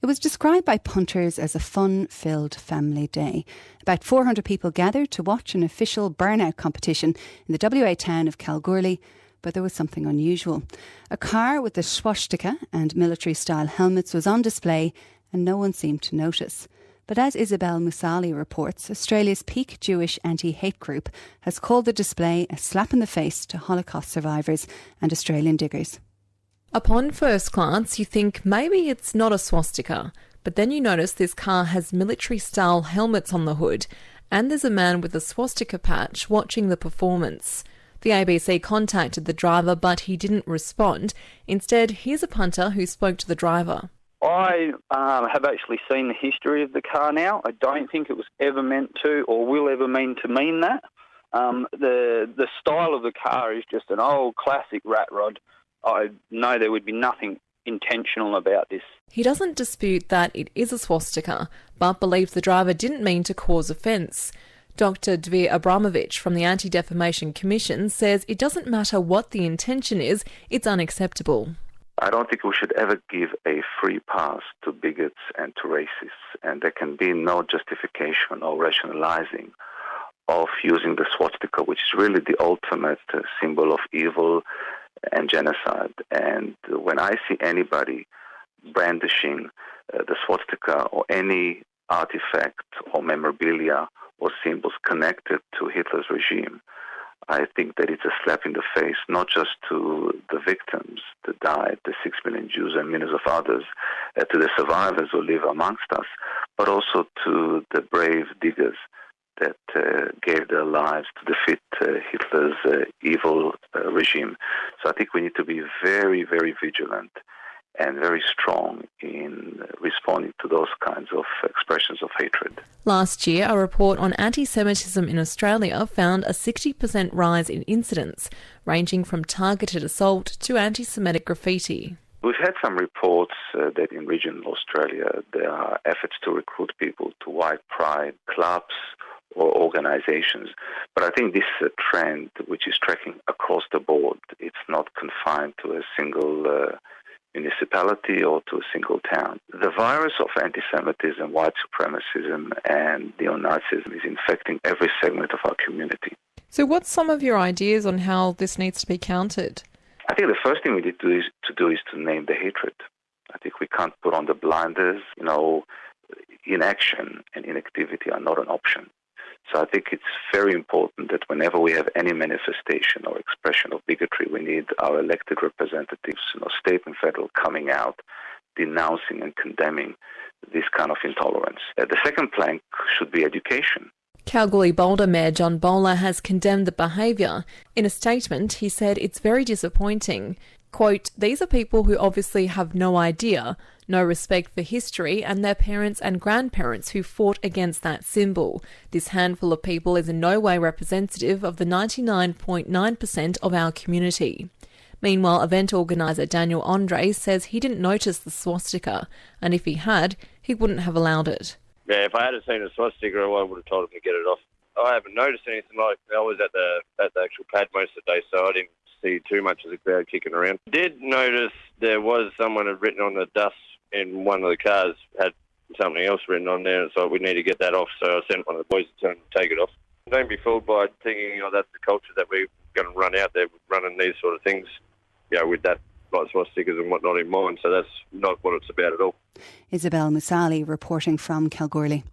It was described by punters as a fun-filled family day. About 400 people gathered to watch an official burnout competition in the WA town of Kalgoorlie, but there was something unusual. A car with the swastika and military-style helmets was on display and no one seemed to notice. But as Isabel Musali reports, Australia's peak Jewish anti-hate group has called the display a slap in the face to Holocaust survivors and Australian diggers. Upon first glance, you think maybe it's not a swastika, but then you notice this car has military-style helmets on the hood, and there's a man with a swastika patch watching the performance. The ABC contacted the driver, but he didn't respond. Instead, here's a punter who spoke to the driver. I have actually seen the history of the car now. I don't think it was ever meant to or will ever mean that. The style of the car is just an old classic rat rod. I know there would be nothing intentional about this. He doesn't dispute that it is a swastika, but believes the driver didn't mean to cause offence. Dr. Dvir Abramovich from the Anti-Defamation Commission says it doesn't matter what the intention is, it's unacceptable. I don't think we should ever give a free pass to bigots and to racists, and there can be no justification or rationalizing of using the swastika, which is really the ultimate symbol of evil and genocide. And when I see anybody brandishing the swastika or any artifact or memorabilia or symbols connected to Hitler's regime, I think that it's a slap in the face, not just to the victims that died, the 6 million Jews and millions of others, to the survivors who live amongst us, but also to the brave diggers that gave their lives to defeat Hitler's evil regime. So I think we need to be very, very vigilant and very strong in responding to those kinds of expressions of hatred. Last year, a report on anti-Semitism in Australia found a 60% rise in incidents, ranging from targeted assault to anti-Semitic graffiti. We've had some reports that in regional Australia there are efforts to recruit people to white pride clubs or organizations. But I think this is a trend which is tracking across the board. It's not confined to a single municipality or to a single town. The virus of anti-Semitism, white supremacism and neo-Nazism is infecting every segment of our community. So what's some of your ideas on how this needs to be countered? I think the first thing we need to do is to name the hatred. I think we can't put on the blinders. Inaction and inactivity are not an option. So I think it's very important that whenever we have any manifestation or expression of bigotry, we need our elected representatives, state and federal, coming out, denouncing and condemning this kind of intolerance. The second plank should be education. Kalgoorlie Boulder Mayor John Bowler has condemned the behaviour. In a statement, he said it's very disappointing. Quote, "These are people who obviously have no idea, no respect for history and their parents and grandparents who fought against that symbol. This handful of people is in no way representative of the 99.9% of our community." Meanwhile, event organiser Daniel Andre says he didn't notice the swastika, and if he had, he wouldn't have allowed it. Yeah, if I had seen a swastika, I would have told him to get it off. I haven't noticed anything like that. I was at the actual pad most of the day, so I didn't see too much of the crowd kicking around. Did notice there was someone had written on the dust in one of the cars, had something else written on there, and so we need to get that off, so I sent one of the boys to tell him to take it off. Don't be fooled by thinking, that's the culture that we're going to run out there, running these sort of things, with that, like swastikas and whatnot in mind, so that's not what it's about at all. Isabel Musali reporting from Kalgoorlie.